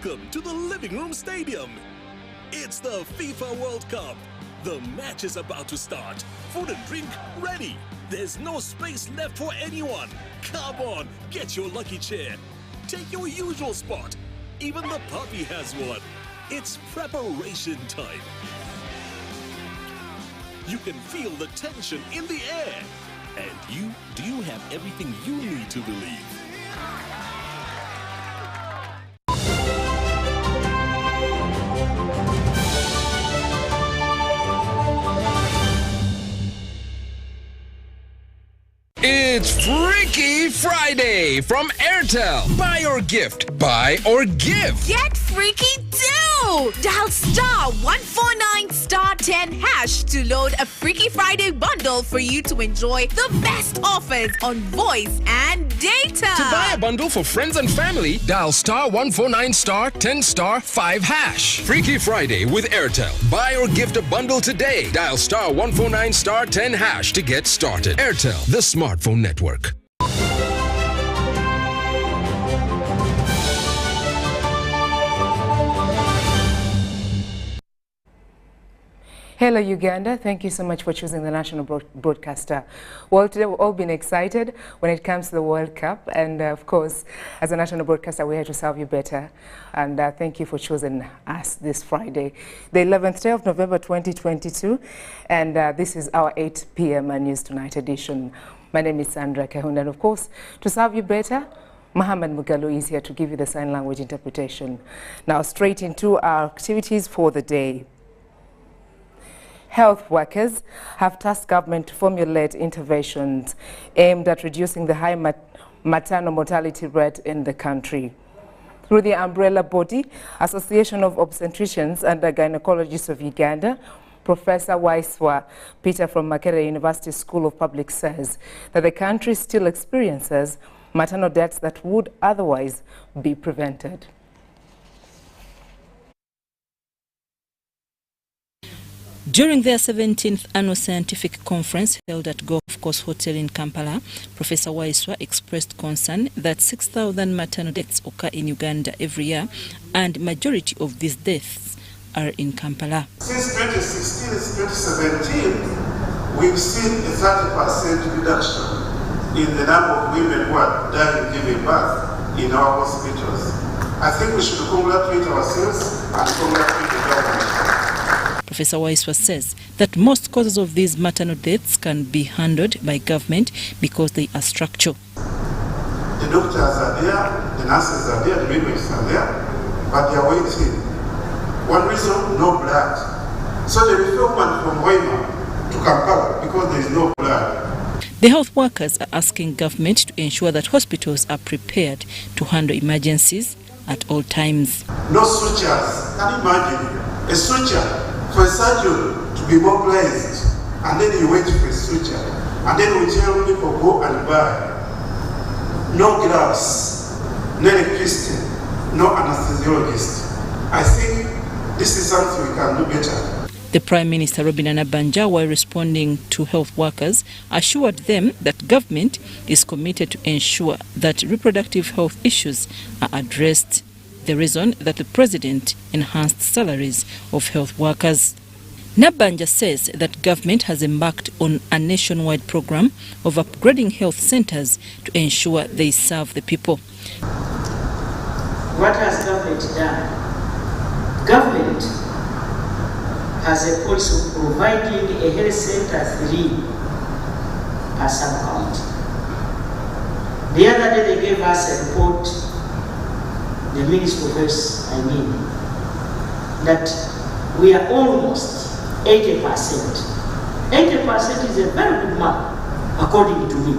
Welcome to the Living Room Stadium. It's the FIFA World Cup. The match is about to start. Food and drink ready. There's no space left for anyone. Come on, get your lucky chair. Take your usual spot. Even the puppy has one. It's preparation time. You can feel the tension in the air. And do you have everything you need to believe? It's Freaky Friday from Airtel. Buy or gift. Buy or give. Get freaky too! Dial star 149 star 10 hash to load a Freaky Friday bundle for you to enjoy the best offers on voice and data. To buy a bundle for friends and family, dial star 149 star 10 star 5 hash. Freaky Friday with Airtel. Buy or gift a bundle today. Dial star 149 star 10 hash to get started. Airtel, the smartphone network. Hello, Uganda. Thank you so much for choosing the national broadcaster. Well, today we've all been excited when it comes to the World Cup. And of course, as a national broadcaster, we're here to serve you better. And thank you for choosing us this Friday, the 11th day of November 2022. And this is our 8 p.m. News Tonight edition. My name is Sandra Kahunde. And of course, to serve you better, Mohammed Mugalu is here to give you the sign language interpretation. Now, straight into our activities for the day. Health workers have tasked government to formulate interventions aimed at reducing the high maternal mortality rate in the country. Through the umbrella body, Association of Obstetricians and Gynecologists of Uganda, Professor Waiswa Peter from Makerere University School of Public says that the country still experiences maternal deaths that would otherwise be prevented. During their 17th annual scientific conference held at Golf Course Hotel in Kampala, Professor Waiswa expressed concern that 6,000 maternal deaths occur in Uganda every year, and majority of these deaths are in Kampala. Since 2016 and 2017, we've seen a 30% reduction in the number of women who are dying giving birth in our hospitals. I think we should congratulate ourselves and congratulate the government. Professor Waiswa says that most causes of these maternal deaths can be handled by government because they are structural. The doctors are there, the nurses are there, the midwives are there, but they are waiting. One reason, no blood. So they refer one from Hoima to Kampala because there is no blood. The health workers are asking government to ensure that hospitals are prepared to handle emergencies at all times. No sutures. Can you imagine? A suture for a surgeon to be mobilized, and then you wait for a suture, and then we tell people go and buy. No gloves, no electricity, no anesthesiologist. I think this is something we can do better. The Prime Minister Robin Anabanja, while responding to health workers, assured them that government is committed to ensure that reproductive health issues are addressed. The reason that the President enhanced salaries of health workers. Nabanja says that government has embarked on a nationwide program of upgrading health centers to ensure they serve the people. What has government done? Government has a policy of providing a health center 3 per sub-county. The other day they gave us a report, the Ministry of Health, that we are almost 80%. 80% is a very good mark, according to me.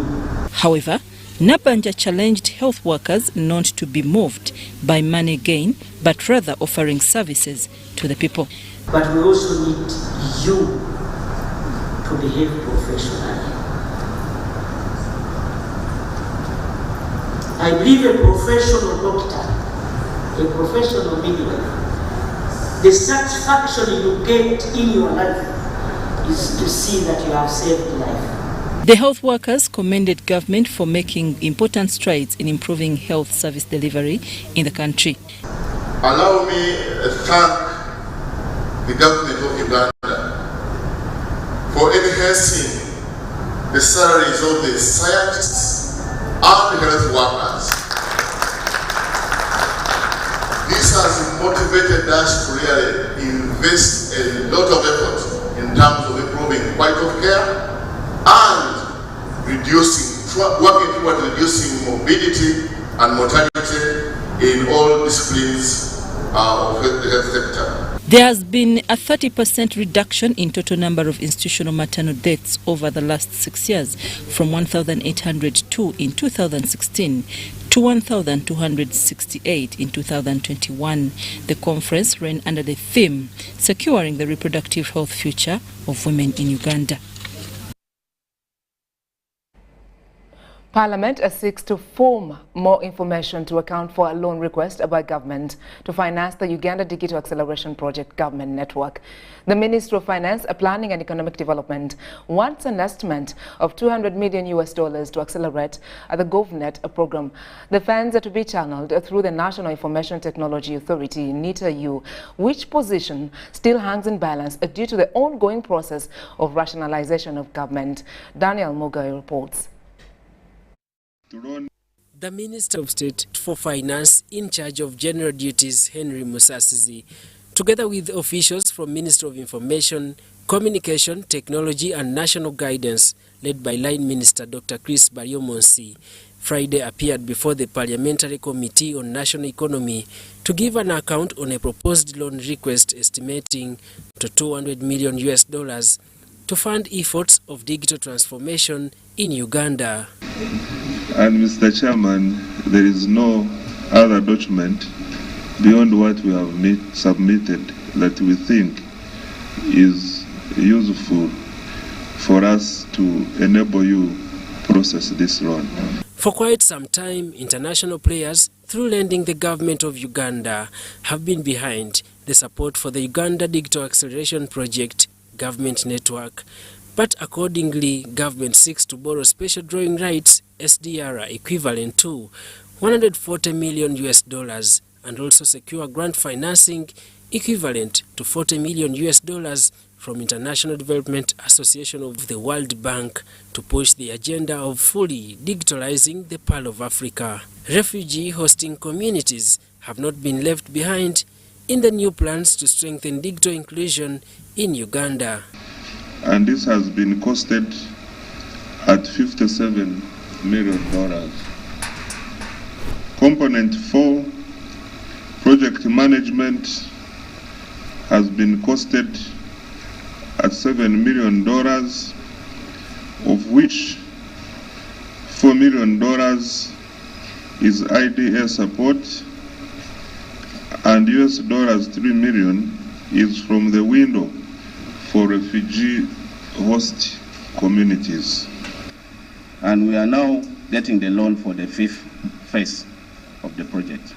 However, Nabanja challenged health workers not to be moved by money gain, but rather offering services to the people. But we also need you to behave professionally. I believe a professional doctor, a professional midwife, the satisfaction you get in your life is to see that you have saved life. The health workers commended government for making important strides in improving health service delivery in the country. Allow me to thank the government of Uganda for enhancing the salaries of the scientists and health workers. This has motivated us to really invest a lot of effort in terms of improving quality of care and working toward reducing morbidity and mortality in all disciplines of the health sector. There has been a 30% reduction in total number of institutional maternal deaths over the last 6 years, from 1,802 in 2016 to 1,268 in 2021. The conference ran under the theme, Securing the Reproductive Health Future of Women in Uganda. Parliament seeks to form more information to account for a loan request by government to finance the Uganda Digital Acceleration Project government network. The Ministry of Finance, Planning and Economic Development wants an estimate of $200 million to accelerate the GovNet program. The funds are to be channeled through the National Information Technology Authority, NITA-U, which position still hangs in balance due to the ongoing process of rationalization of government. Daniel Mugai reports. The Minister of State for Finance in charge of general duties, Henry Musasizi, together with officials from Ministry of Information, Communication, Technology and National Guidance, led by Line Minister Dr. Chris Baryomonsi, Friday appeared before the Parliamentary Committee on National Economy to give an account on a proposed loan request estimating to $200 million to fund efforts of digital transformation in Uganda. And Mr. Chairman, there is no other document beyond what we have submitted that we think is useful for us to enable you process this loan. For quite some time, international players, through lending the government of Uganda, have been behind the support for the Uganda Digital Acceleration Project government network. But accordingly, government seeks to borrow special drawing rights, SDR, equivalent to $140 million and also secure grant financing equivalent to $40 million from International Development Association of the World Bank to push the agenda of fully digitalizing the Pearl of Africa. Refugee hosting communities have not been left behind in the new plans to strengthen digital inclusion in Uganda. And this has been costed at $57 million. Component 4, project management, has been costed at $7 million, of which $4 million is IDA support and $3 million is from the window for refugee host communities. And we are now getting the loan for the 5th phase of the project.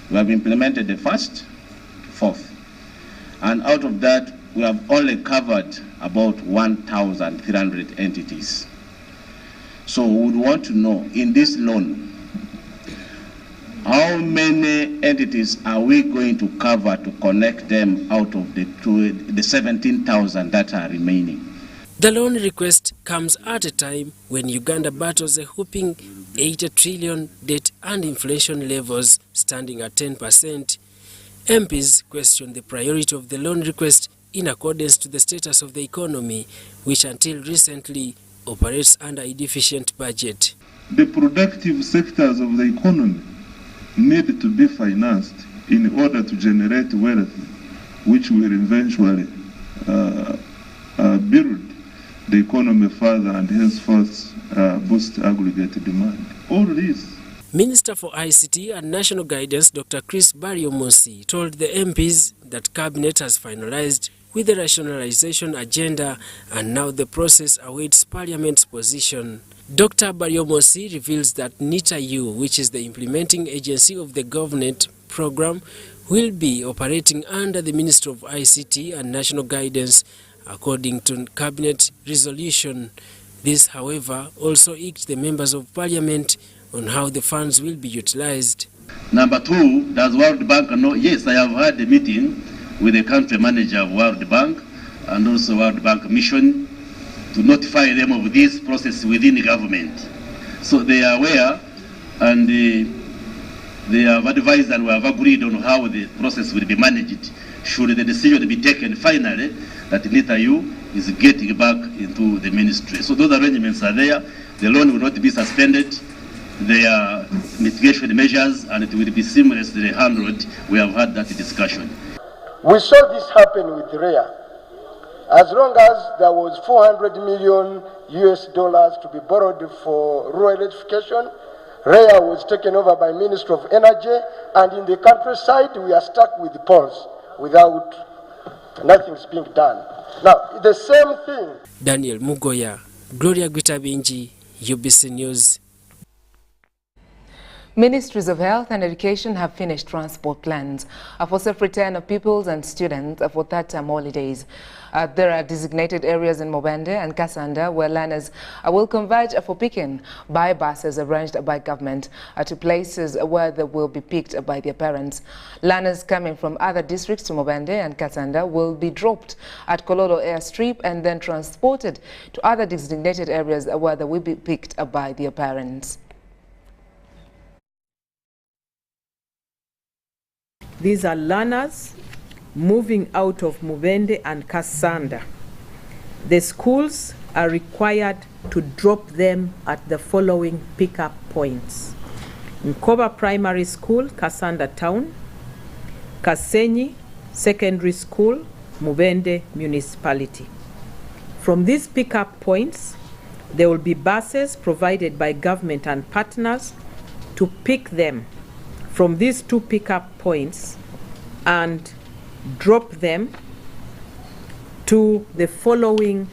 We have implemented the first, 4th, and out of that we have only covered about 1,300 entities. So we would want to know, in this loan, how many entities are we going to cover to connect them out of the 17,000 that are remaining? The loan request comes at a time when Uganda battles a whopping 80 trillion debt and inflation levels standing at 10%. MPs question the priority of the loan request in accordance to the status of the economy, which until recently operates under a deficient budget. The productive sectors of the economy need to be financed in order to generate wealth, which will eventually build the economy further and henceforth boost aggregate demand. All this. Minister for ICT and National Guidance Dr. Chris Baryomonsi told the MPs that Cabinet has finalized with the rationalization agenda and now the process awaits Parliament's position. Dr. Baryomonsi reveals that NITA-U, which is the implementing agency of the government program, will be operating under the Ministry of ICT and National Guidance according to Cabinet resolution. This, however, also irked the members of Parliament on how the funds will be utilized. Number two, does World Bank know? Yes, I have had a meeting with the country manager of World Bank and also World Bank mission to notify them of this process within the government. So they are aware, and they have advised and we have agreed on how the process will be managed should the decision be taken finally that NITAU is getting back into the ministry. So those arrangements are there. The loan will not be suspended. There are mitigation measures and it will be seamlessly handled. We have had that discussion. We saw this happen with REA. As long as there was $400 million to be borrowed for rural electrification, REA was taken over by Ministry of Energy, and in the countryside we are stuck with the poles without nothing's being done. Now, the same thing. Daniel Mugoya, Gloria Gwitabinji, UBC News. Ministries of Health and Education have finished transport plans for safe return of pupils and students for third-term holidays. There are designated areas in Mubende and Kasanda where learners will converge for picking by buses arranged by government to places where they will be picked by their parents. Learners coming from other districts to Mubende and Kasanda will be dropped at Kololo airstrip and then transported to other designated areas where they will be picked by their parents. These are learners moving out of Mubende and Kasanda. The schools are required to drop them at the following pickup points: Nkoba Primary School, Kasanda Town; Kasenyi Secondary School, Mubende Municipality. From these pickup points, there will be buses provided by government and partners to pick them from these two pickup points and drop them to the following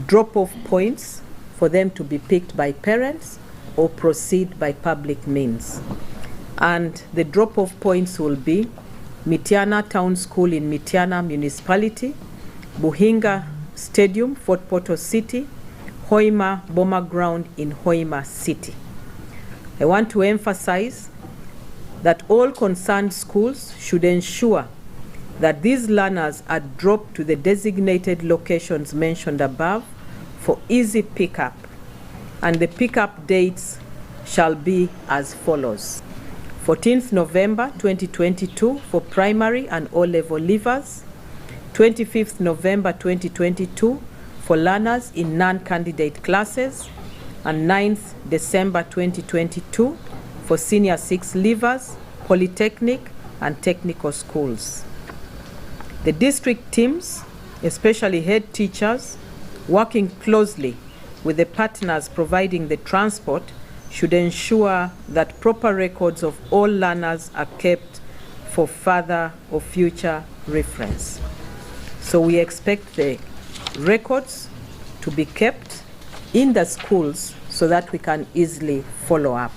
drop-off points for them to be picked by parents or proceed by public means. And the drop-off points will be Mitiana Town School in Mitiana Municipality, Buhinga Stadium, Fort Portal City, Hoima Boma Ground in Hoima City. I want to emphasize that all concerned schools should ensure that these learners are dropped to the designated locations mentioned above for easy pickup, and the pickup dates shall be as follows: 14th November 2022 for primary and O-level leavers, 25th November 2022 for learners in non-candidate classes, and 9th December 2022 for senior 6 leavers, polytechnic and technical schools. The district teams, especially head teachers, working closely with the partners providing the transport, should ensure that proper records of all learners are kept for further or future reference. So we expect the records to be kept in the schools so that we can easily follow up.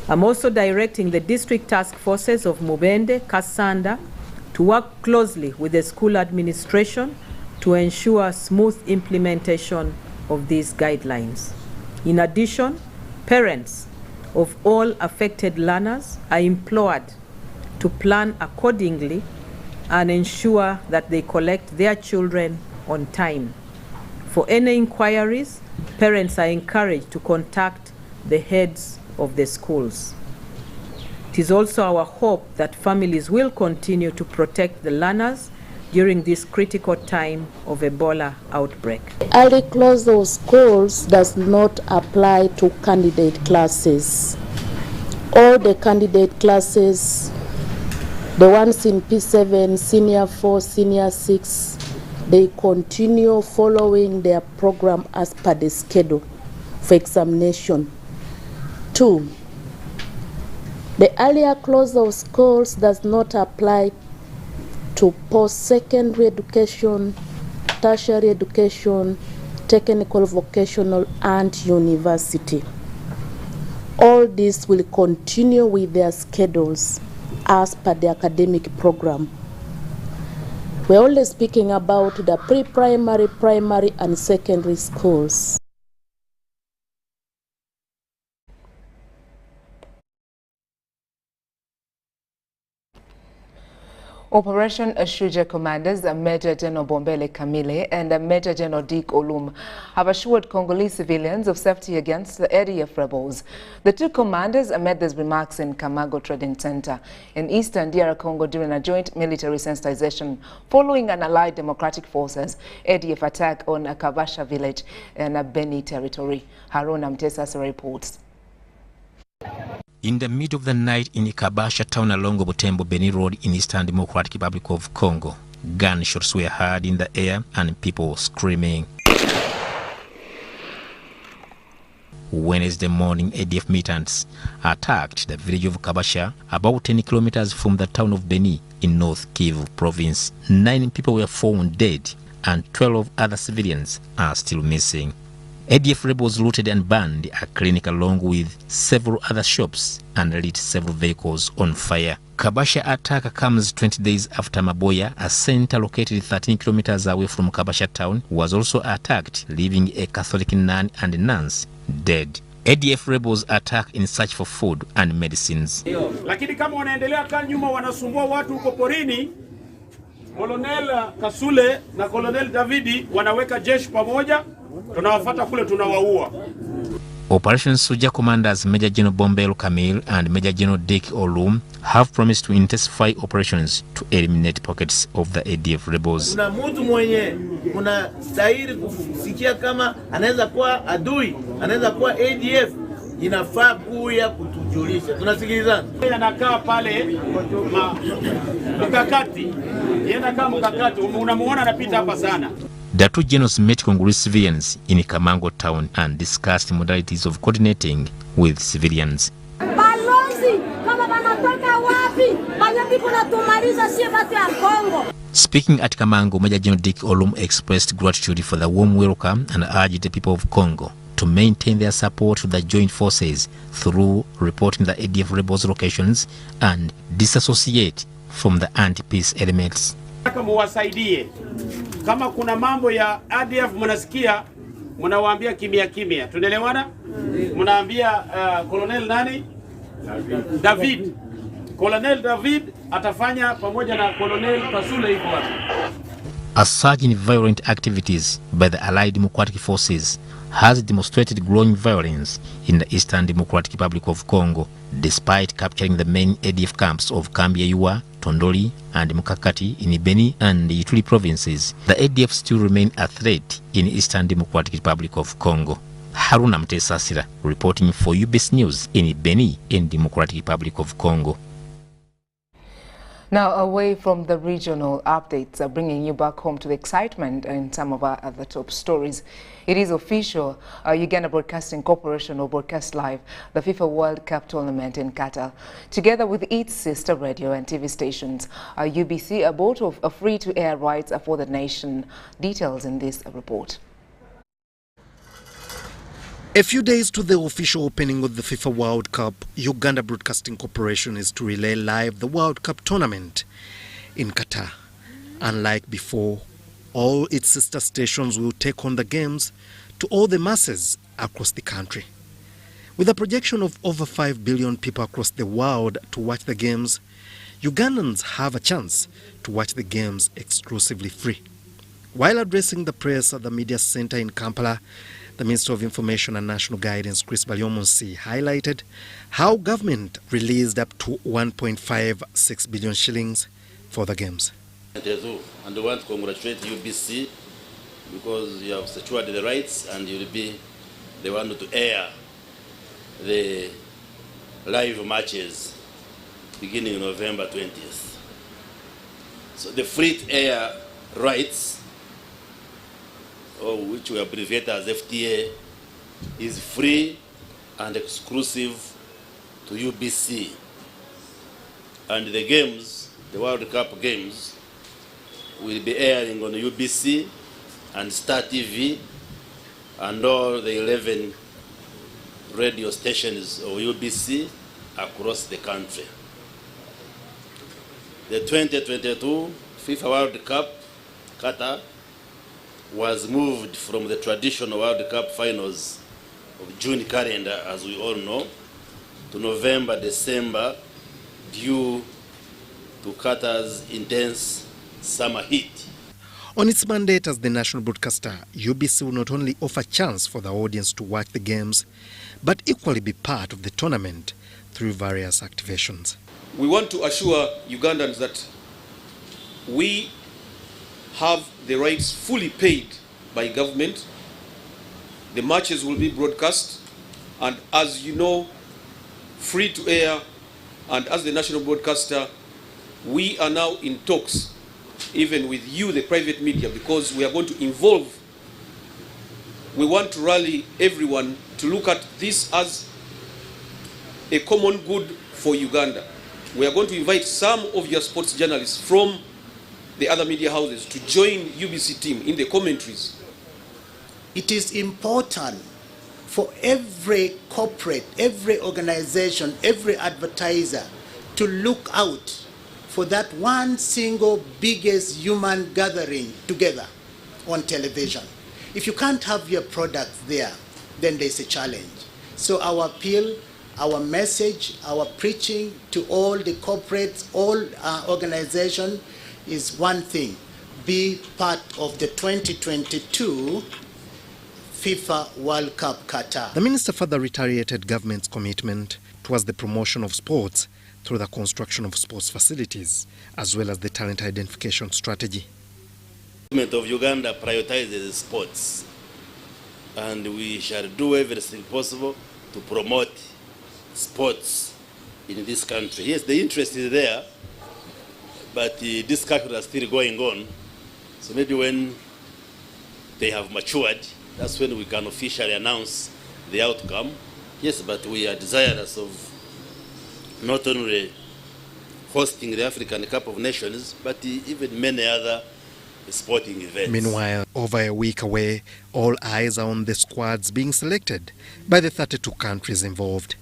I'm also directing the district task forces of Mubende, Kasanda to work closely with the school administration to ensure smooth implementation of these guidelines. In addition, parents of all affected learners are implored to plan accordingly and ensure that they collect their children on time. For any inquiries, parents are encouraged to contact the heads of the schools. It is also our hope that families will continue to protect the learners during this critical time of Ebola outbreak. Early closure of schools does not apply to candidate classes. All the candidate classes, the ones in P7, Senior 4, Senior 6, they continue following their program as per the schedule for examination. 2, the earlier closure of schools does not apply to post-secondary education, tertiary education, technical, vocational, and university. All these will continue with their schedules as per the academic program. We're only speaking about the pre-primary, primary, and secondary schools. Operation Shuja commanders Major General Bombele Kamile and Major General Dick Olum have assured Congolese civilians of safety against the ADF rebels. The two commanders made these remarks in Kamago Trading Center in eastern DR Congo during a joint military sensitization following an allied democratic forces ADF attack on a Kabasha village in a Beni territory. Haruna Mtesasa reports. In the middle of the night in Kabasha town along Butembo Beni Road in Eastern Democratic Republic of Congo, gunshots were heard in the air and people screaming. Wednesday morning, ADF militants attacked the village of Kabasha, about 10 kilometers from the town of Beni in North Kivu province. 9 people were found dead and 12 other civilians are still missing. ADF rebels looted and burned a clinic along with several other shops and lit several vehicles on fire. Kabasha attack comes 20 days after Maboya, a center located 13 kilometers away from Kabasha town, was also attacked, leaving a Catholic nun and nuns dead. ADF rebels attack in search for food and medicines. Lakini kama wanaendelea kaa nyuma wanasumbua watu huko porini, Colonel Kasule na Colonel Davidi wanaweka jeshi pamoja, tunawafuata kule tunawaua. Operation Suja commanders Major General Bombele Kamile and Major General Dick Olum have promised to intensify operations to eliminate pockets of the ADF rebels. Kuna mtu mwenye unastahili kusikia kama anaweza kuwa adui, anaweza kuwa ADF, inafaa kuya kutujulisha. Tunasikilizana. Anakaa pale mkakati. Yenda kama mkakati, unamuona anapita hapa sana. The two generals met Congolese civilians in Kamango town and discussed modalities of coordinating with civilians. Speaking at Kamango, Major General Dick Olum expressed gratitude for the warm welcome and urged the people of Congo to maintain their support to the joint forces through reporting the ADF rebels locations and disassociate from the anti-peace elements. Kama kuna mambo ya ADF mnasikia, mnawaambia kimya. Tunaelewana? Mnaambia Colonel nani? David. Colonel David atafanya pamoja na Colonel Kasule iko wapi? A surge in violent activities by the Allied Democratic Forces has demonstrated growing violence in the Eastern Democratic Republic of Congo, despite capturing the main ADF camps of Kambiayua, Tondoli, and Mukakati in Beni and Ituri provinces. The ADF still remain a threat in Eastern Democratic Republic of Congo. Haruna Mtesasira reporting for UBC News in Beni in Democratic Republic of Congo. Now, away from the regional updates, bringing you back home to the excitement in some of our other top stories. It is official, Uganda Broadcasting Corporation will broadcast live the FIFA World Cup tournament in Qatar. Together with its sister radio and TV stations, UBC bought of free-to-air rights for the nation. Details in this report. A few days to the official opening of the FIFA World Cup, Uganda Broadcasting Corporation is to relay live the World Cup tournament in Qatar. Unlike before, all its sister stations will take on the games to all the masses across the country. With a projection of over 5 billion people across the world to watch the games, Ugandans have a chance to watch the games exclusively free. While addressing the press at the media center in Kampala, the Minister of Information and National Guidance, Chris Balyomunsi, highlighted how government released up to 1.56 billion shillings for the games. And I want to congratulate UBC because you have secured the rights and you will be the one to air the live matches beginning November 20th. So the free-to-air rights, which we abbreviate as FTA, is free and exclusive to UBC. And the games, the World Cup games, will be airing on UBC and Star TV and all the 11 radio stations of UBC across the country. The 2022 FIFA World Cup, Qatar, was moved from the traditional World Cup finals of June calendar, as we all know, to November, December, due to Qatar's intense summer heat. On its mandate as the national broadcaster, UBC will not only offer chance for the audience to watch the games, but equally be part of the tournament through various activations. We want to assure Ugandans that we have the rights fully paid by government. The matches will be broadcast, and as you know, free to air, and as the national broadcaster, we are now in talks even with you, the private media, because we are going to involve, we want to rally everyone to look at this as a common good for Uganda. We are going to invite some of your sports journalists from the other media houses to join UBC team in the commentaries. It is important for every corporate, every organization, every advertiser to look out for that one single biggest human gathering together on television. If you can't have your products there, then there's a challenge. So our appeal, our message, our preaching to all the corporates, all organizations is one thing: be part of the 2022 FIFA World Cup Qatar. The minister further reiterated government's commitment towards the promotion of sports through the construction of sports facilities, as well as the talent identification strategy. The government of Uganda prioritizes sports, and we shall do everything possible to promote sports in this country. Yes, the interest is there, but the discussion is still going on. So maybe when they have matured, that's when we can officially announce the outcome. Yes, but we are desirous of not only hosting the African Cup of Nations, but even many other sporting events. Meanwhile, over a week away, all eyes are on the squads being selected by the 32 countries involved.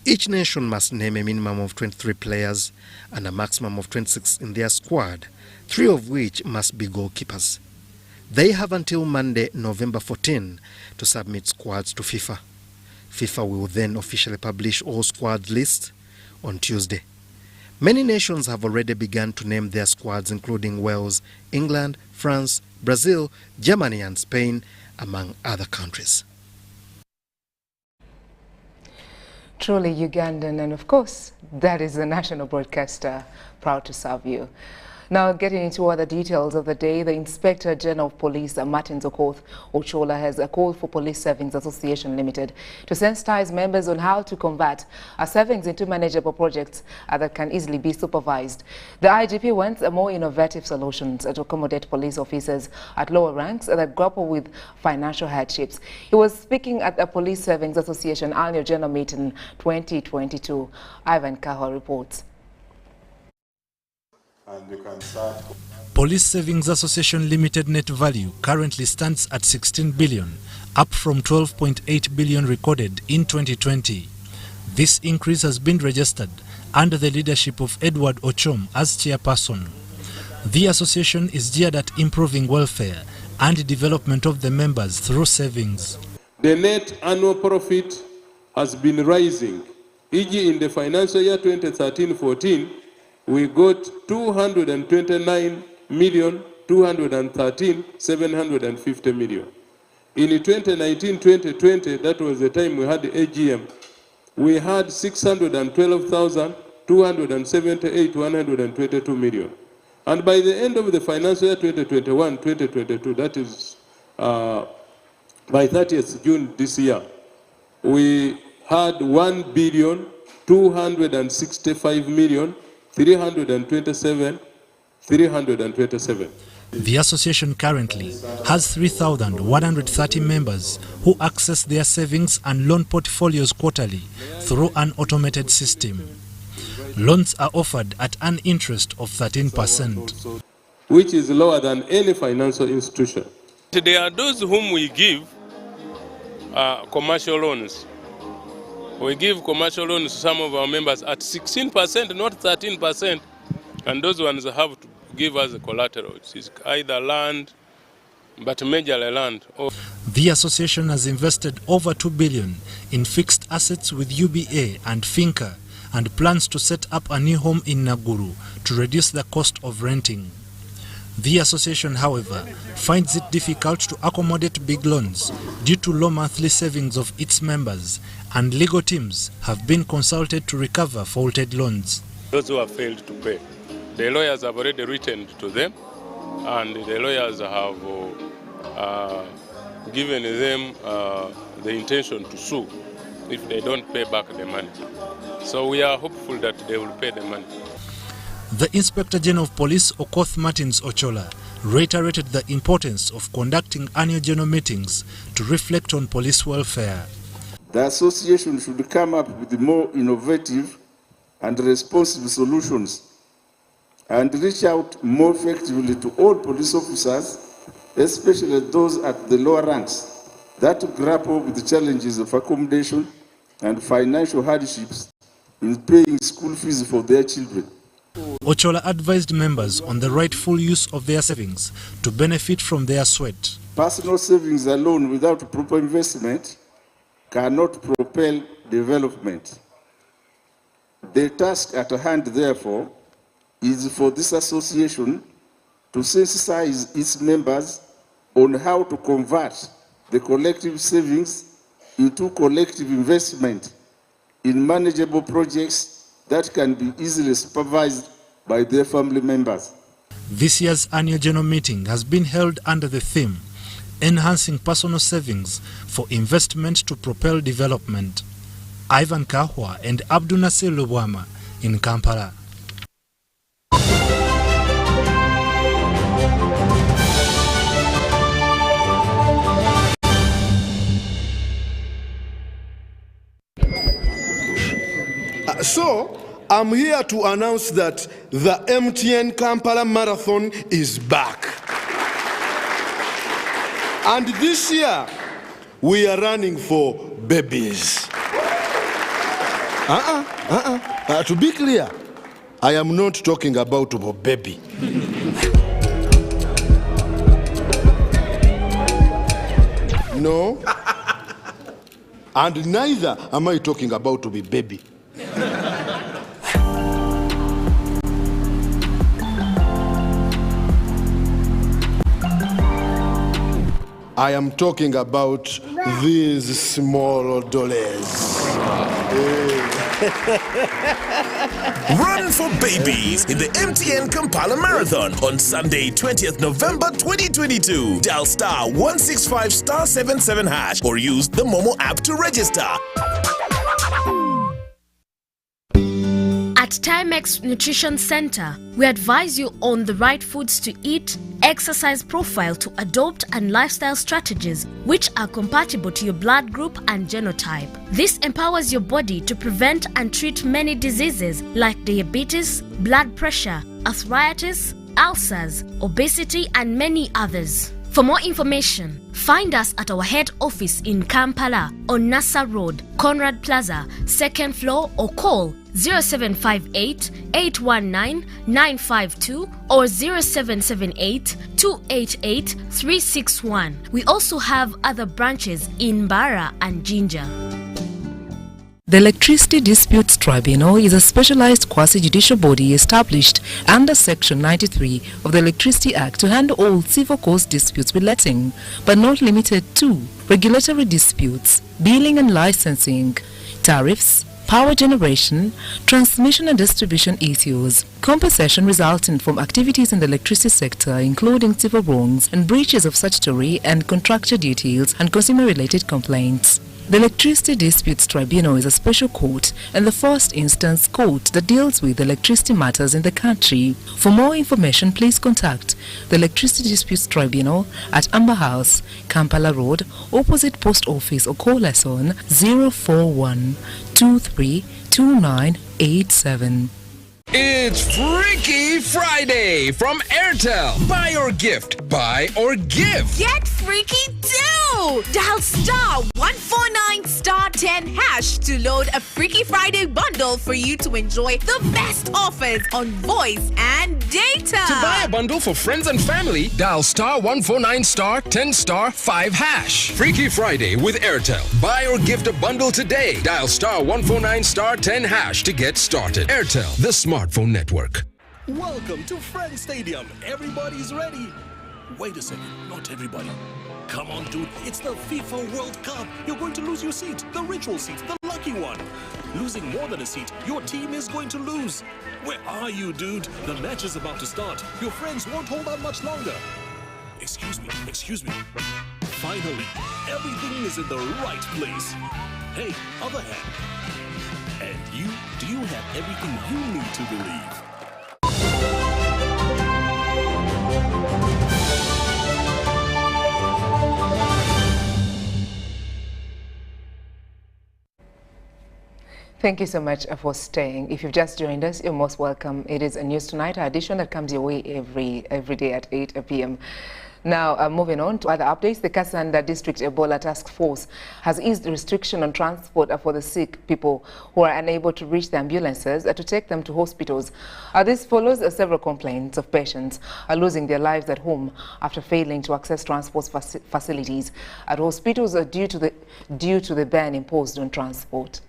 Each nation must name a minimum of 23 players and a maximum of 26 in their squad, 3 of which must be goalkeepers. They have until Monday, November 14, to submit squads to FIFA. FIFA will then officially publish all squad lists on Tuesday. Many nations have already begun to name their squads, including Wales, England, France, Brazil, Germany and Spain, among other countries. Truly Ugandan, and of course, that is the national broadcaster, proud to serve you. Now, getting into other details of the day, the Inspector General of Police, Martin Ochola, has called for Police Savings Association Limited to sensitize members on how to convert savings into manageable projects that can easily be supervised. The IGP wants more innovative solutions to accommodate police officers at lower ranks that grapple with financial hardships. He was speaking at the Police Savings Association Annual General Meeting 2022. Ivan Kahwa reports. Police Savings Association Limited net value currently stands at 16 billion, up from 12.8 billion recorded in 2020. This increase has been registered under the leadership of Edward Ochom as chairperson. The association is geared at improving welfare and development of the members through savings. The net annual profit has been rising, e.g. in the financial year 2013-14, we got 229,213,750 million. In 2019-2020, that was the time we had the AGM, we had 612,278,122 million. And by the end of the financial year 2021-2022, that is by 30th June this year, we had 1,265,327,327. The association currently has 3,130 members who access their savings and loan portfolios quarterly through an automated system. Loans are offered at an interest of 13%, which is lower than any financial institution. There are those whom we give commercial loans. We give commercial loans to some of our members at 16%, not 13%, and those ones have to give us the collateral. It's either land, but majorly land. The association has invested over 2 billion in fixed assets with UBA and Finca and plans to set up a new home in Naguru to reduce the cost of renting. The association, however, finds it difficult to accommodate big loans due to low monthly savings of its members, and legal teams have been consulted to recover faulted loans. Those who have failed to pay, the lawyers have already written to them, and the lawyers have given them the intention to sue if they don't pay back the money. So we are hopeful that they will pay the money. The Inspector General of Police, Okoth Martins Ochola, reiterated the importance of conducting annual general meetings to reflect on police welfare. The association should come up with more innovative and responsive solutions and reach out more effectively to all police officers, especially those at the lower ranks, that grapple with the challenges of accommodation and financial hardships in paying school fees for their children. Ochola advised members on the rightful use of their savings to benefit from their sweat. Personal savings alone without proper investment cannot propel development. The task at hand, therefore, is for this association to sensitize its members on how to convert the collective savings into collective investment in manageable projects that can be easily supervised by their family members. This year's annual general meeting has been held under the theme, Enhancing Personal Savings for Investment to Propel Development. Ivan Kahwa and Abdul Nasir Lubwama in Kampala. So, I'm here to announce that the MTN Kampala Marathon is back. And this year, we are running for babies. To be clear, I am not talking about a baby. No. And neither am I talking about to be baby. I am talking about these small dollars. Run for babies in the MTN Kampala Marathon on Sunday, 20th November 2022. Dial *165*77# or use the Momo app to register. At Timex Nutrition Center, we advise you on the right foods to eat, exercise profile to adopt, and lifestyle strategies which are compatible to your blood group and genotype. This empowers your body to prevent and treat many diseases like diabetes, blood pressure, arthritis, ulcers, obesity, and many others. For more information, find us at our head office in Kampala on Nassa Road, Conrad Plaza, 2nd floor, or call 0758 819 952 or 0778 288 361. We also have other branches in Bara and Jinja. The Electricity Disputes Tribunal is a specialized quasi-judicial body established under Section 93 of the Electricity Act to handle all civil cause disputes relating, but not limited to, regulatory disputes, billing and licensing, tariffs, power generation, transmission and distribution issues, compensation resulting from activities in the electricity sector including civil wrongs and breaches of statutory and contractual duties and consumer-related complaints. The Electricity Disputes Tribunal is a special court and the first instance court that deals with electricity matters in the country. For more information, please contact the Electricity Disputes Tribunal at Amber House, Kampala Road, opposite Post Office, or call us on 041 232987. It's Freaky Friday from Airtel. Buy or gift. Buy or give. Get freaky too! Dial *149*10 *10# to load a Freaky Friday bundle for you to enjoy the best offers on voice and data. To buy a bundle for friends and family, dial *149*10*5#. Freaky Friday with Airtel. Buy or gift a bundle today. Dial *149*10# to get started. Airtel, the smartphone network. Welcome to Friends Stadium. Everybody's ready. Wait a second, not everybody. Come on, dude. It's the FIFA World Cup. You're going to lose your seat, the ritual seat, the lucky one. Losing more than a seat, your team is going to lose. Where are you, dude? The match is about to start. Your friends won't hold out much longer. Excuse me. Finally, everything is in the right place. Hey, other hand. And you, do you have everything you need to believe? Thank you so much for staying. If you've just joined us, you're most welcome. It is a News Tonight edition that comes your way every day at 8 p.m. Now, moving on to other updates, the Kasanda District Ebola Task Force has eased restriction on transport for the sick people who are unable to reach the ambulances to take them to hospitals. This follows several complaints of patients losing their lives at home after failing to access transport facilities at hospitals due to the ban imposed on transport.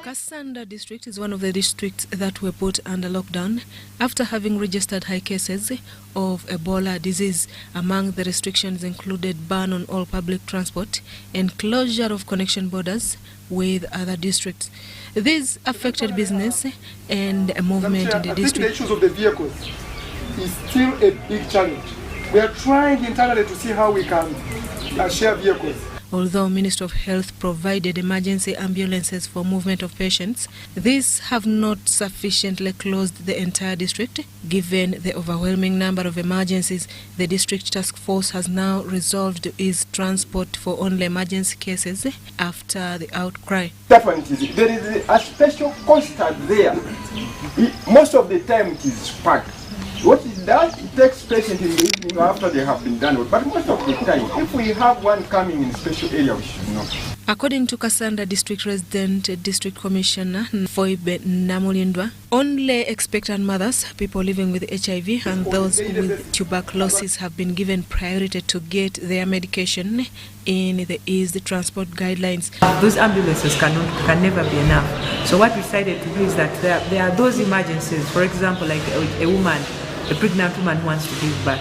Kasanda district is one of the districts that were put under lockdown after having registered high cases of Ebola disease. Among the restrictions included ban on all public transport and closure of connection borders with other districts. This affected business and movement in the district. The issues of the vehicles is still a big challenge. We are trying internally to see how we can share vehicles. Although Minister of Health provided emergency ambulances for movement of patients, these have not sufficiently closed the entire district. Given the overwhelming number of emergencies, the district task force has now resolved to ease transport for only emergency cases after the outcry. Definitely, there is a special constant there. Most of the time it is packed. What it does, it takes patients in the evening after they have been done with. But most of the time, if we have one coming in a special area, we should know. According to Kasanda District Resident District Commissioner Foibe Namulindwa, only expectant mothers, people living with HIV and those with tuberculosis have been given priority to get their medication in the eased transport guidelines. Those ambulances can never be enough. So what we decided to do is that there are those emergencies, for example, like a woman, a pregnant woman who wants to give birth.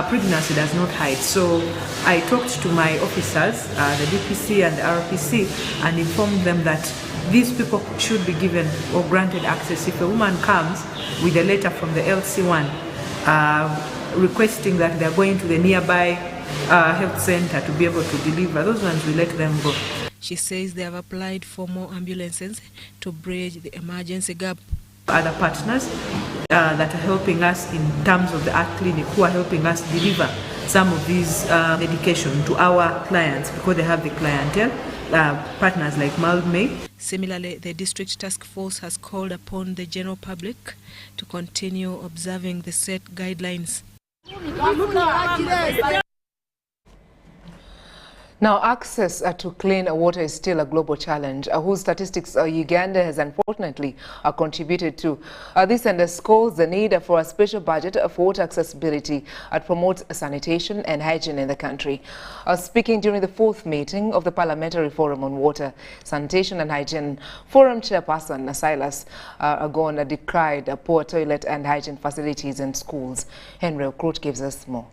Pregnancy does not hide. So I talked to my officers, the DPC and the RPC, and informed them that these people should be given or granted access. If a woman comes with a letter from the LC1 requesting that they are going to the nearby health center to be able to deliver, those ones we let them go. She says they have applied for more ambulances to bridge the emergency gap. Other partners that are helping us in terms of the art clinic, who are helping us deliver some of these medication to our clients because they have the clientele, partners like Malnutrition. Similarly, the district task force has called upon the general public to continue observing the set guidelines. Now, access to clean water is still a global challenge, whose statistics Uganda has unfortunately contributed to. This underscores the need for a special budget for water accessibility that promotes sanitation and hygiene in the country. Speaking during the fourth meeting of the Parliamentary Forum on Water, Sanitation and Hygiene, Forum Chairperson Silas Agona decried poor toilet and hygiene facilities in schools. Henry Okrut gives us more.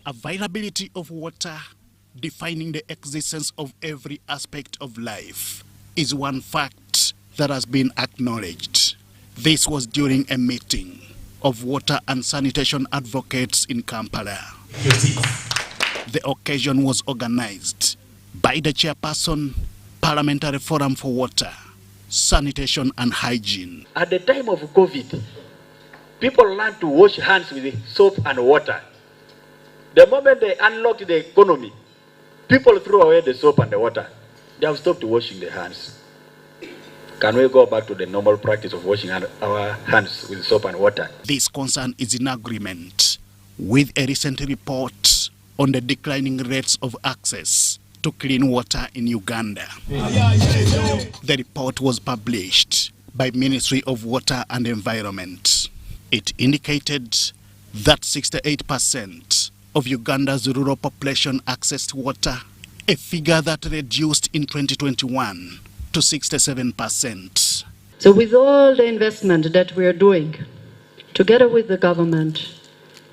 Availability of water, defining the existence of every aspect of life, is one fact that has been acknowledged. This was during a meeting of water and sanitation advocates in Kampala. The occasion was organized by the chairperson, Parliamentary Forum for Water, Sanitation and Hygiene. At the time of COVID, people learned to wash hands with soap and water. The moment they unlocked the economy, people threw away the soap and the water. They have stopped washing their hands. Can we go back to the normal practice of washing our hands with soap and water? This concern is in agreement with a recent report on the declining rates of access to clean water in Uganda. The report was published by Ministry of Water and Environment. It indicated that 68% of Uganda's rural population accessed water, a figure that reduced in 2021 to 67%. So with all the investment that we are doing, together with the government,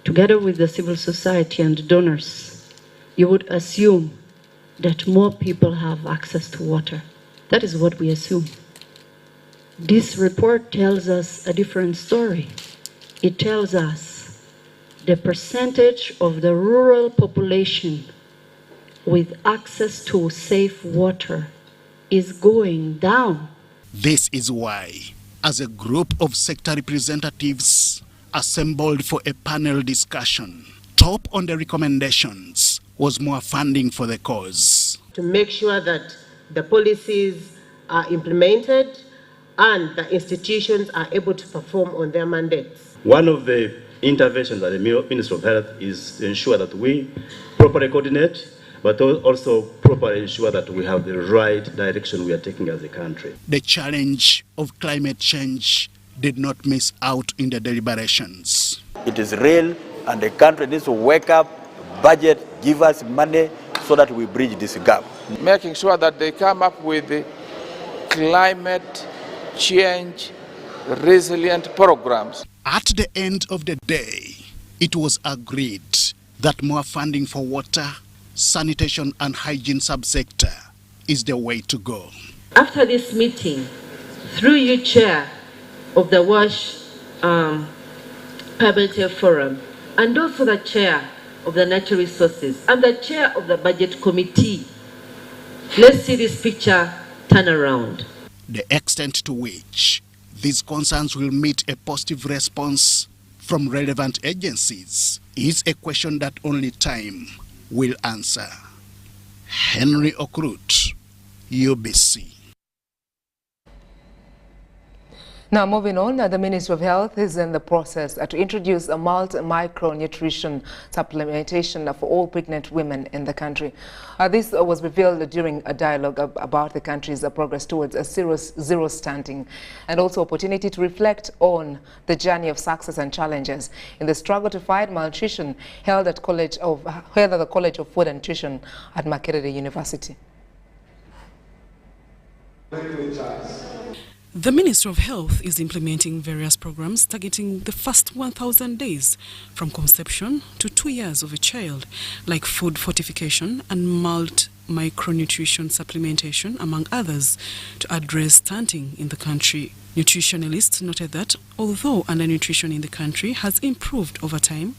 together with the civil society and donors, you would assume that more people have access to water. That is what we assume. This report tells us a different story. It tells us the percentage of the rural population with access to safe water is going down. This is why, as a group of sector representatives assembled for a panel discussion, top on the recommendations was more funding for the cause. To make sure that the policies are implemented and the institutions are able to perform on their mandates. One of the interventions at the Ministry of Health is to ensure that we properly coordinate, but also properly ensure that we have the right direction we are taking as a country. The challenge of climate change did not miss out in the deliberations. It is real, and the country needs to wake up, budget, give us money so that we bridge this gap. Making sure that they come up with the climate change resilient programs. At the end of the day, it was agreed that more funding for water, sanitation and hygiene subsector is the way to go. After this meeting, through you, Chair of the WASH Public Health Forum, and also the Chair of the Natural Resources and the Chair of the Budget Committee, let's see this picture turn around. The extent to which these concerns will meet a positive response from relevant agencies is a question that only time will answer. Henry Okrut, UBC. Now, moving on, the Ministry of Health is in the process to introduce a micronutrition supplementation for all pregnant women in the country. This was revealed during a dialogue about the country's progress towards a zero stunting, and also opportunity to reflect on the journey of success and challenges in the struggle to fight malnutrition held at the College of Food and Nutrition at Makerere University. The Ministry of Health is implementing various programs targeting the first 1,000 days from conception to 2 years of a child, like food fortification and micronutrition supplementation, among others, to address stunting in the country. Nutritionalists noted that although undernutrition in the country has improved over time,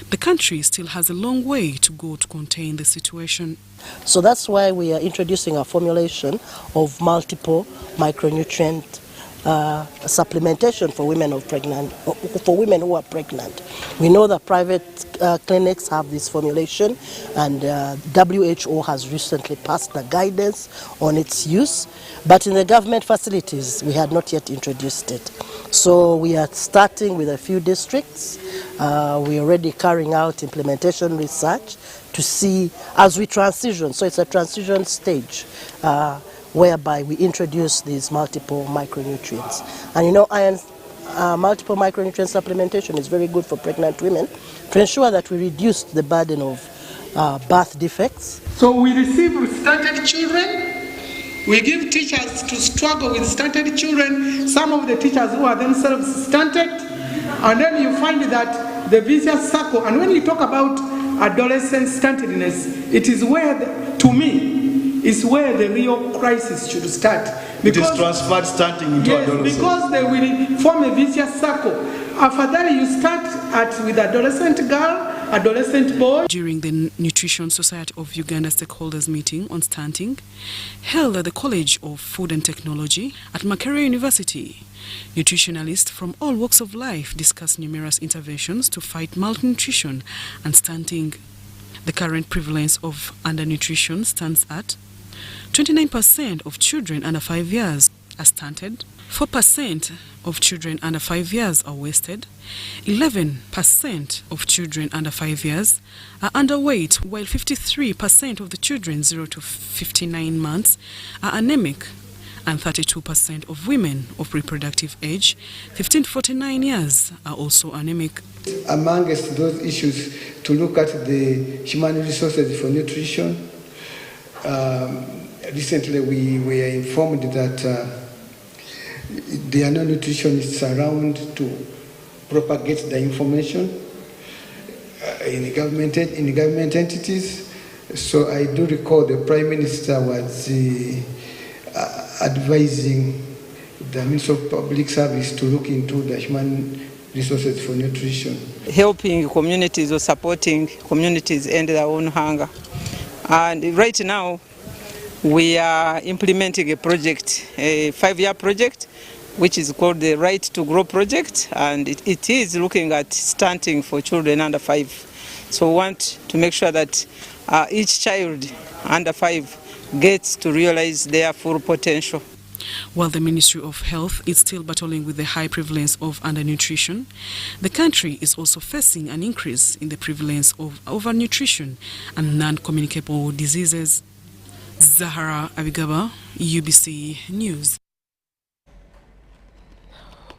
the country still has a long way to go to contain the situation. So that's why we are introducing a formulation of multiple micronutrient supplementation for women who are pregnant. We know that private clinics have this formulation, and WHO has recently passed the guidance on its use, but in the government facilities we had not yet introduced it. So we are starting with a few districts. We are already carrying out implementation research to see as we transition. So it's a transition stage whereby we introduce these multiple micronutrients. And you know, multiple micronutrient supplementation is very good for pregnant women to ensure that we reduce the burden of birth defects. So we receive stunted children. We give teachers to struggle with stunted children, some of the teachers who are themselves stunted, and then you find that the vicious circle. And when you talk about adolescent stuntedness, it is where, to me, is where the real crisis should start. Because, it is transferred stunting into adolescence. Because they will form a vicious circle. After that, you start with adolescent girl, adolescent boy. During the Nutrition Society of Uganda stakeholders meeting on stunting, held at the College of Food and Technology at Makerere University, nutritionalists from all walks of life discussed numerous interventions to fight malnutrition and stunting. The current prevalence of undernutrition stands at 29% of children under 5 years, are stunted, 4% of children under 5 years are wasted, 11% of children under 5 years are underweight, while 53% of the children 0 to 59 months are anemic, and 32% of women of reproductive age 15 to 49 years are also anemic. Amongst those issues, to look at the human resources for nutrition. Recently, we were informed that there are no nutritionists around to propagate the information in government entities. So I do recall the Prime Minister was advising the Minister of Public Service to look into the human resources for nutrition. Helping communities or supporting communities end their own hunger. And right now, we are implementing a project, a 5-year project, which is called the Right to Grow project, and it is looking at stunting for children under 5. So we want to make sure that each child under 5 gets to realize their full potential. While the Ministry of Health is still battling with the high prevalence of undernutrition, the country is also facing an increase in the prevalence of overnutrition and non-communicable diseases. Zahara Abigaba, UBC News.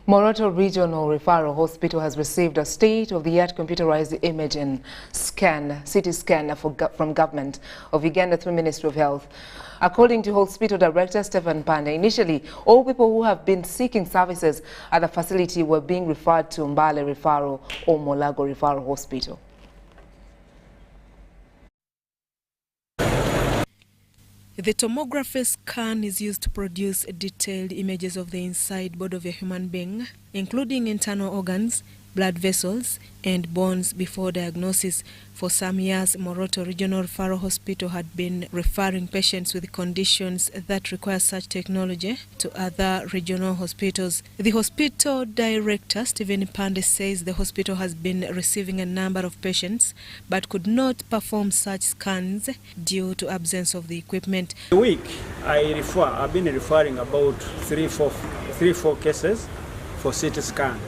Moroto Regional Referral Hospital has received a state-of-the-art computerized imaging CT scan from government of Uganda through Ministry of Health. According to Hospital Director Stephen Pande, initially all people who have been seeking services at the facility were being referred to Mbale Referral or Molago Referral Hospital. The tomography scan is used to produce detailed images of the inside body of a human being, including internal organs, blood vessels, and bones before diagnosis. For some years, Moroto Regional Referral Hospital had been referring patients with conditions that require such technology to other regional hospitals. The hospital director, Stephen Pande, says the hospital has been receiving a number of patients but could not perform such scans due to absence of the equipment. A week, I've been referring about 3-4 cases for CT scan.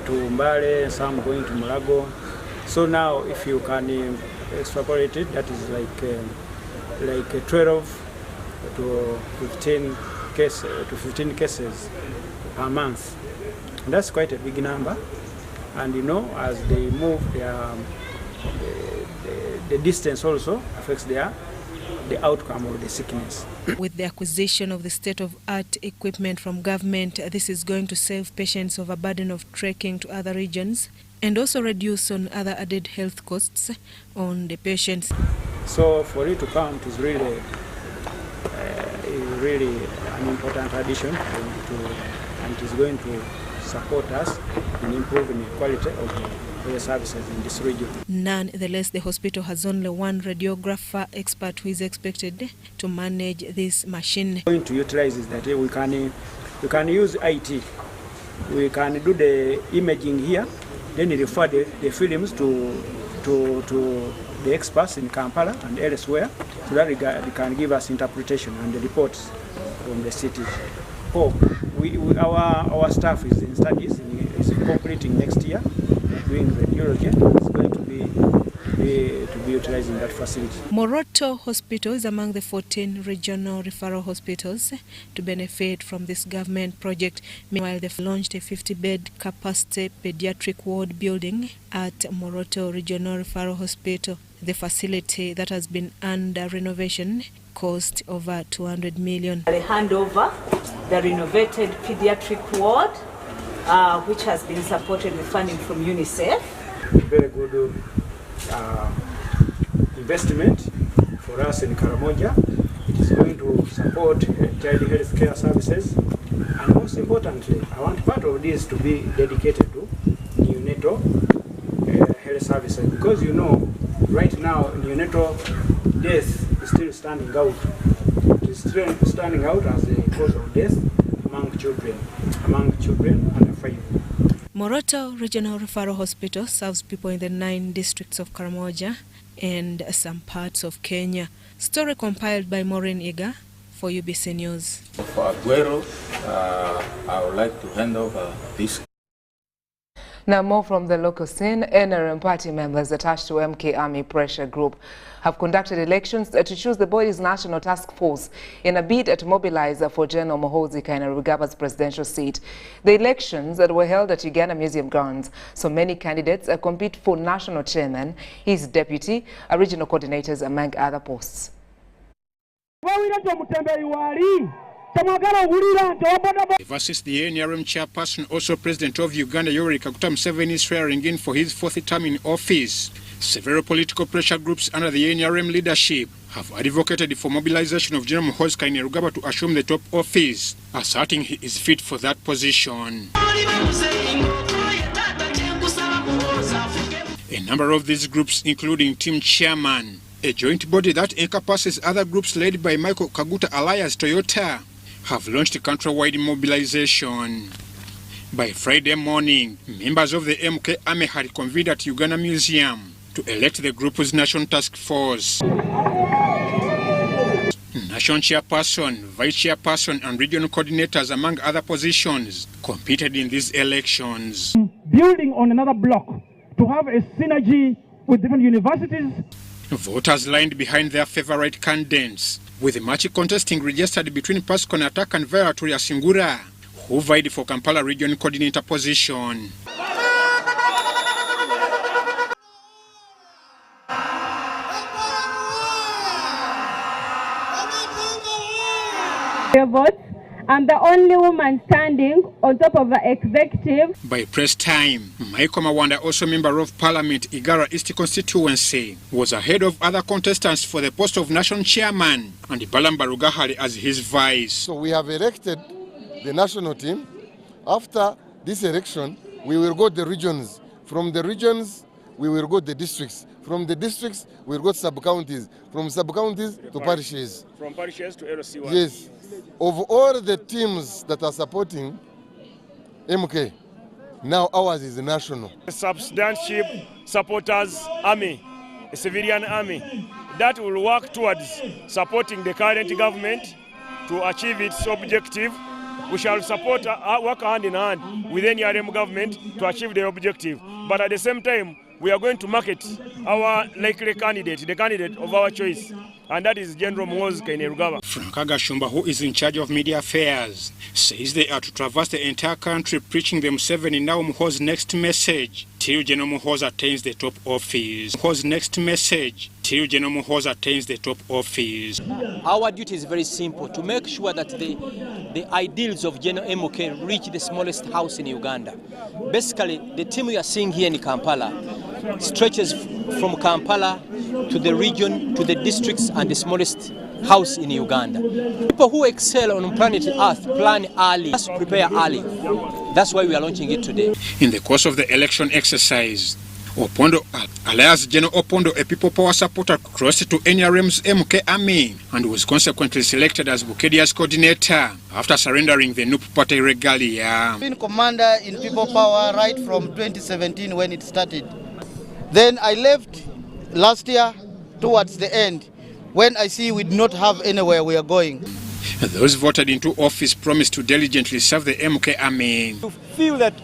To Mbale, some going to Mulago. So now, if you can extrapolate it, that is like 12 to 15 cases per month. And that's quite a big number. And you know, as they move, the distance also affects the outcome of the sickness. With the acquisition of the state-of-art equipment from government, this is going to save patients of a burden of trekking to other regions and also reduce on other added health costs on the patients. So for it to count is really an important addition and it is going to support us in improving the quality of the services in this region. Nonetheless, the hospital has only one radiographer expert who is expected to manage this machine. Going to utilize is that we can use IT. We can do the imaging here, then refer the films to the experts in Kampala and elsewhere, so that they can give us interpretation and the reports from the city. Our staff is in studies, is completing next year, doing radiology. It's going to be utilizing that facility. Moroto Hospital is among the 14 regional referral hospitals to benefit from this government project. Meanwhile, they've launched a 50-bed capacity pediatric ward building at Moroto Regional Referral Hospital. The facility that has been under renovation cost over 200 million. They hand over the renovated pediatric ward, which has been supported with funding from UNICEF. Very good investment for us in Karamoja. It is going to support child health care services, and most importantly, I want part of this to be dedicated to neonatal health services, because you know, right now neonatal death is still standing out. It is still standing out as a cause of death among children under 5. Moroto Regional Referral Hospital serves people in the 9 districts of Karamoja and some parts of Kenya. Story compiled by Maureen Iga For UBC News. For Aguero, I would like to hand over this. Now, more from the local scene. NRM party members attached to MK Army Pressure Group have conducted elections to choose the body's national task force in a bid to mobilize for General Muhoozi Kainerugaba's presidential seat. The elections that were held at Uganda Museum grounds saw many candidates compete for national chairman, his deputy, regional coordinators, among other posts. Versus the NRM chairperson, also President of Uganda, Yoweri Kaguta Museveni, is swearing in for his fourth term in office. Several political pressure groups under the NRM leadership have advocated for mobilization of General Muhoozi Kainerugaba to assume the top office, asserting he is fit for that position. A number of these groups, including Team Chairman, a joint body that encompasses other groups led by Michael Kaguta alias Toyota, have launched a countrywide mobilization. By Friday morning, members of the MK Army had convened at Uganda Museum to elect the group's national task force. National chairperson, vice chairperson, and regional coordinators, among other positions, competed in these elections. Building on another block to have a synergy with different universities. Voters lined behind their favorite candidates, with the match contesting registered between Pascal Attack and Viratoria Singura, who vied for Kampala region coordinator position. Votes. I'm the only woman standing on top of the executive. By press time, Michael Mawanda, also member of Parliament, Igara East constituency, was ahead of other contestants for the post of national chairman, and Balamba Rugahari as his vice. So we have elected the national team. After this election, we will go the regions. From the regions, we will go the districts. From the districts, we will go to sub-counties. From sub-counties to parishes. From parishes to LC1. Yes. Of all the teams that are supporting MK, now ours is national. A substantial supporters army, a civilian army, that will work towards supporting the current government to achieve its objective. We shall support, work hand in hand with the NRM government to achieve the objective. But at the same time, we are going to market our likely candidate, the candidate of our choice, and that is General Muhoozi Kainerugaba. Frankaga Shumba, who is in charge of media affairs, says they are to traverse the entire country preaching the Museveni now Muhoozi's next message till General Muhoozi attains the top office. Muhoozi's next message till General Muhoozi attains the top office. Our duty is very simple, to make sure that the ideals of General MK reach the smallest house in Uganda. Basically, the team we are seeing here in Kampala stretches from Kampala to the region, to the districts, and the smallest house in Uganda. People who excel on planet Earth plan early, just prepare early. That's why we are launching it today. In the course of the election exercise, Opondo, alias General Opondo, a people power supporter, crossed to NRM's MK Army and was consequently selected as Bukedia's coordinator after surrendering the NUP party regalia. I've been commander in people power right from 2017 when it started. Then I left last year towards the end when I see we do not have anywhere we are going. Those voted into office promised to diligently serve the MK Army. You feel that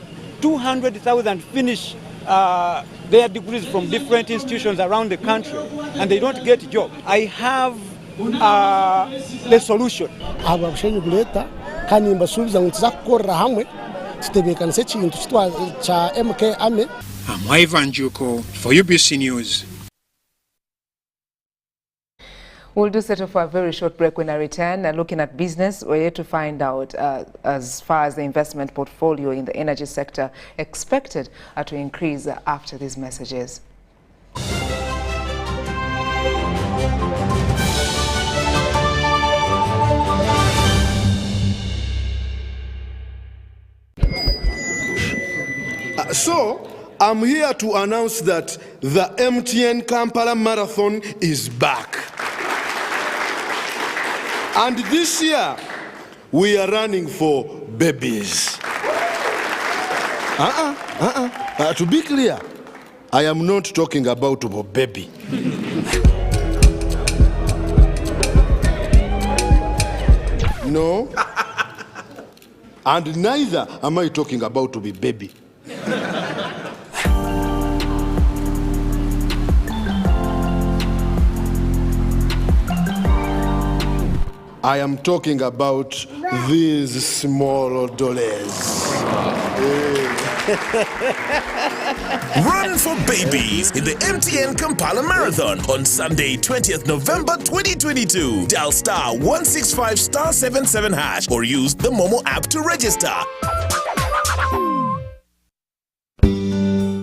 200,000 finish their degrees from different institutions around the country and they don't get a job. I have the solution. I'm Ivan Juko for UBC News. We'll do settle for a very short break. When I return, looking at business, we're here to find out as far as the investment portfolio in the energy sector expected to increase after these messages. So, I'm here to announce that the MTN Kampala Marathon is back. And this year, we are running for babies. To be clear, I am not talking about a baby. No. And neither am I talking about to be baby. I am talking about these small dollars. Run for babies in the MTN Kampala Marathon on Sunday, 20th November 2022. Dial *165 *77 hash or use the Momo app to register.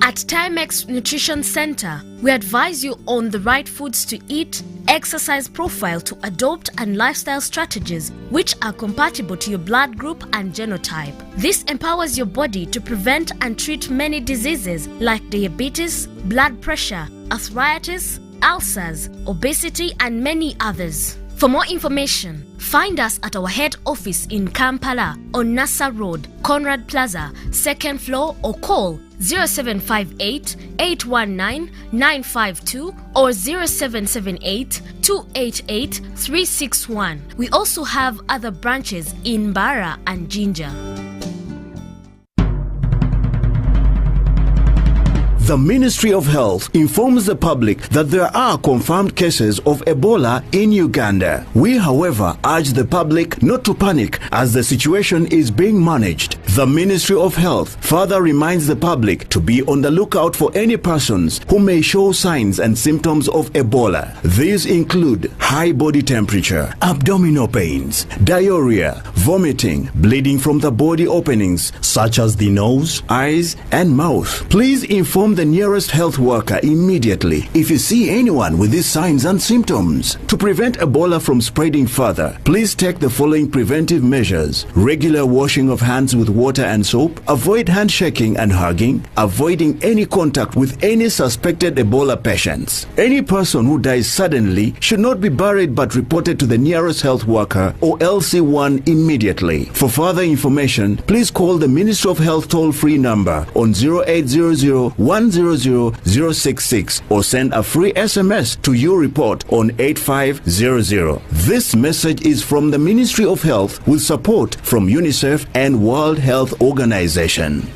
At Timex Nutrition Center, we advise you on the right foods to eat, exercise profile to adopt, and lifestyle strategies which are compatible to your blood group and genotype. This empowers your body to prevent and treat many diseases like diabetes, blood pressure, arthritis, ulcers, obesity, and many others. For more information, find us at our head office in Kampala on Nassa Road, Conrad Plaza, 2nd floor, or call 0758 819 952 or 0778 288 361. We also have other branches in Bara and Jinja. The Ministry of Health informs the public that there are confirmed cases of Ebola in Uganda. We, however, urge the public not to panic as the situation is being managed. The Ministry of Health further reminds the public to be on the lookout for any persons who may show signs and symptoms of Ebola. These include high body temperature, abdominal pains, diarrhea, vomiting, bleeding from the body openings such as the nose, eyes, and mouth. Please inform the nearest health worker immediately if you see anyone with these signs and symptoms. To prevent Ebola from spreading further, please take the following preventive measures: regular washing of hands with water and soap, avoid handshaking and hugging, avoiding any contact with any suspected Ebola patients. Any person who dies suddenly should not be buried but reported to the nearest health worker or LC1 immediately. For further information, please call the Ministry of Health toll-free number on 0800 100-066 or send a free SMS to your report on 8500. This message is from the Ministry of Health with support from UNICEF and World Health Organization.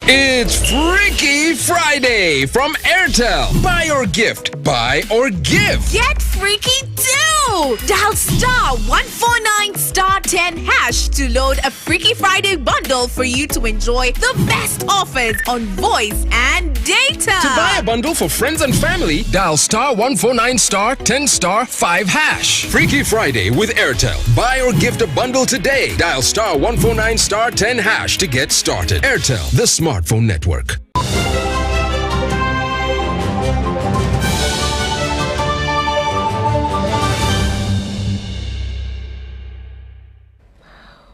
It's Freaky Friday from Airtel. Buy or gift. Buy or give. Get freaky too! Dial *149*10 hash to load a Freaky Friday bundle for you to enjoy the best offers on voice and data. To buy a bundle for friends and family, dial *149*10*5 hash. Freaky Friday with Airtel. Buy or gift a bundle today. Dial *149*10 hash to get started. Airtel, the smartphone network.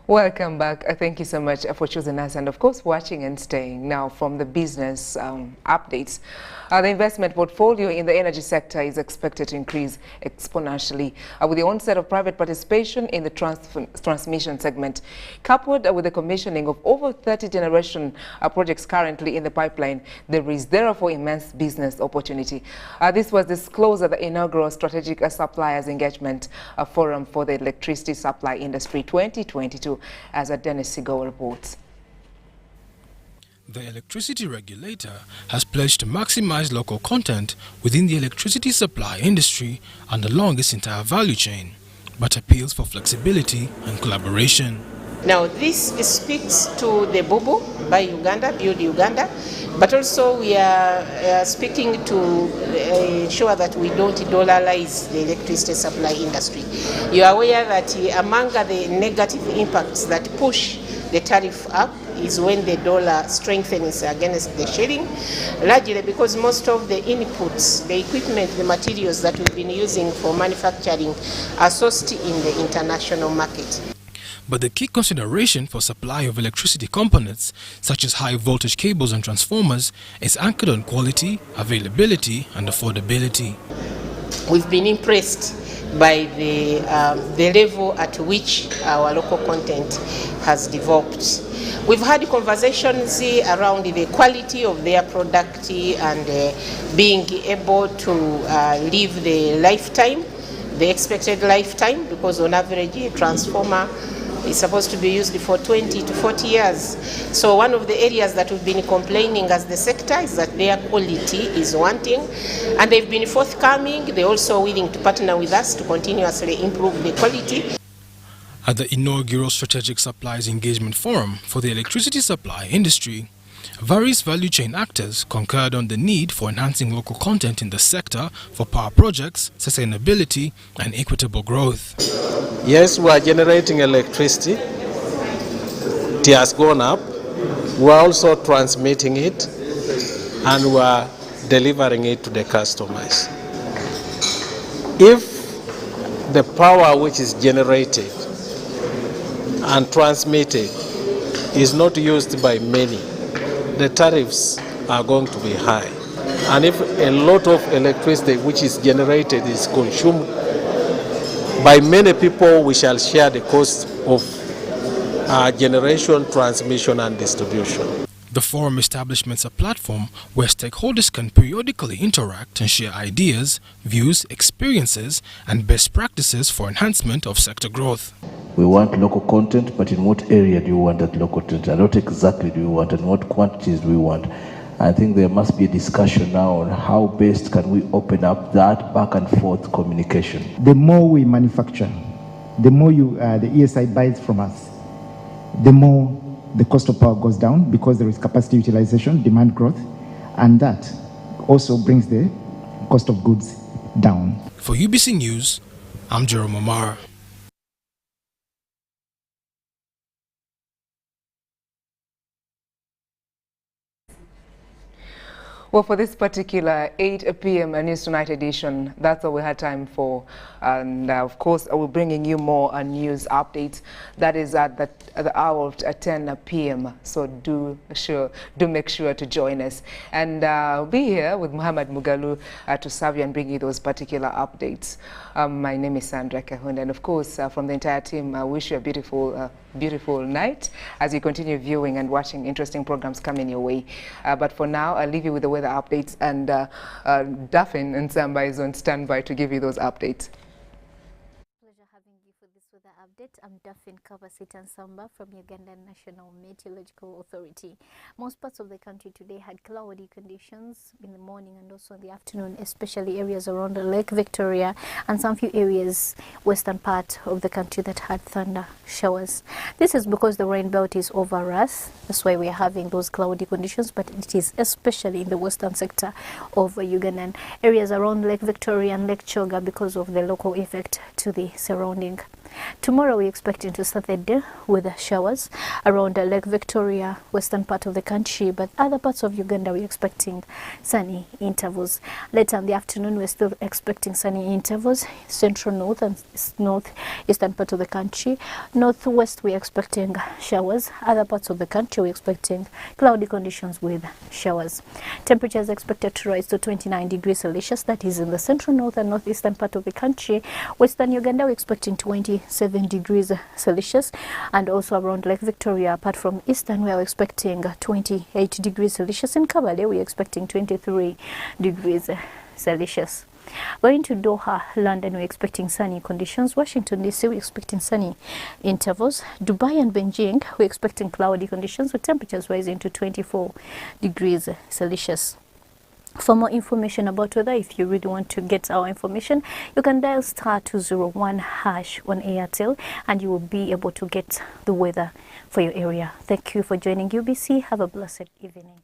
Welcome back. Thank you so much for choosing us and, of course, watching and staying. Now, from the business updates, the investment portfolio in the energy sector is expected to increase exponentially with the onset of private participation in the transmission segment, coupled with the commissioning of over 30 generation projects currently in the pipeline. There is therefore immense business opportunity. This was disclosed at the inaugural Strategic Suppliers Engagement Forum for the Electricity Supply Industry 2022, as Dennis Sigo reports. The electricity regulator has pledged to maximize local content within the electricity supply industry and along its entire value chain, but appeals for flexibility and collaboration. Now, this speaks to the BUBU, Buy Uganda, Build Uganda, but also we are speaking to ensure that we don't dollarize the electricity supply industry. You are aware that among the negative impacts that push the tariff up is when the dollar strengthens against the shilling, largely because most of the inputs, the equipment, the materials that we've been using for manufacturing are sourced in the international market. But the key consideration for supply of electricity components, such as high voltage cables and transformers, is anchored on quality, availability, and affordability. We've been impressed by the level at which our local content has developed. We've had conversations around the quality of their product and being able to live the lifetime the expected lifetime, because on average a transformer is supposed to be used for 20 to 40 years. So one of the areas that we've been complaining as the sector is that their quality is wanting, and they've been forthcoming. They're also willing to partner with us to continuously improve the quality. At the inaugural Strategic Supplies Engagement Forum for the electricity supply industry, various value chain actors concurred on the need for enhancing local content in the sector for power projects, sustainability, and equitable growth. Yes, we are generating electricity. It has gone up. We are also transmitting it, and we are delivering it to the customers. If the power which is generated and transmitted is not used by many, the tariffs are going to be high. And if a lot of electricity which is generated is consumed by many people, we shall share the cost of generation, transmission, and distribution. The forum establishments a platform where stakeholders can periodically interact and share ideas, views, experiences, and best practices for enhancement of sector growth. We want local content, but in what area do you want that local content? And what exactly do you want, and what quantities do we want? I think there must be a discussion now on how best can we open up that back and forth communication. The more we manufacture, the more the ESI buys from us, the more the cost of power goes down, because there is capacity utilization, demand growth, and that also brings the cost of goods down. For UBC News, I'm Jerome Omar. Well, for this particular 8 p.m. News Tonight edition, that's all we had time for. And of course, we're bringing you more news updates. That is at the hour of 10 p.m. So do make sure to join us. And I'll be here with Muhammad Mugalu to serve you and bring you those particular updates. My name is Sandra Kahunde. And of course, from the entire team, I wish you a beautiful night as you continue viewing and watching interesting programs coming your way. But for now, I'll leave you with the weather updates, and Daphne and Samba is on standby to give you those updates. Pleasure having you for this weather update. I'm Daphne Samba from Ugandan National Meteorological Authority. Most parts of the country today had cloudy conditions in the morning and also in the afternoon, especially areas around Lake Victoria and some few areas western part of the country that had thunder showers. This is because the rain belt is over us. That's why we are having those cloudy conditions, but it is especially in the western sector of Ugandan areas around Lake Victoria and Lake Choga because of the local effect to the surrounding. Tomorrow we're expecting to start the day with showers around Lake Victoria, western part of the country, but other parts of Uganda we're expecting sunny intervals. Later in the afternoon we're still expecting sunny intervals, central north and northeastern part of the country. Northwest we're expecting showers. Other parts of the country we're expecting cloudy conditions with showers. Temperatures expected to rise to 29 degrees Celsius, that is in the central north and northeastern part of the country. Western Uganda we're expecting 27 degrees Celsius, and also around Lake Victoria, apart from eastern, we are expecting 28 degrees Celsius. In Kabale, we are expecting 23 degrees Celsius. Going to Doha, London, we're expecting sunny conditions. Washington, D.C., we're expecting sunny intervals. Dubai and Beijing, we're expecting cloudy conditions with temperatures rising to 24 degrees Celsius. For more information about weather, if you really want to get our information, you can dial *201# on Airtel and you will be able to get the weather for your area. Thank you for joining UBC. Have a blessed evening.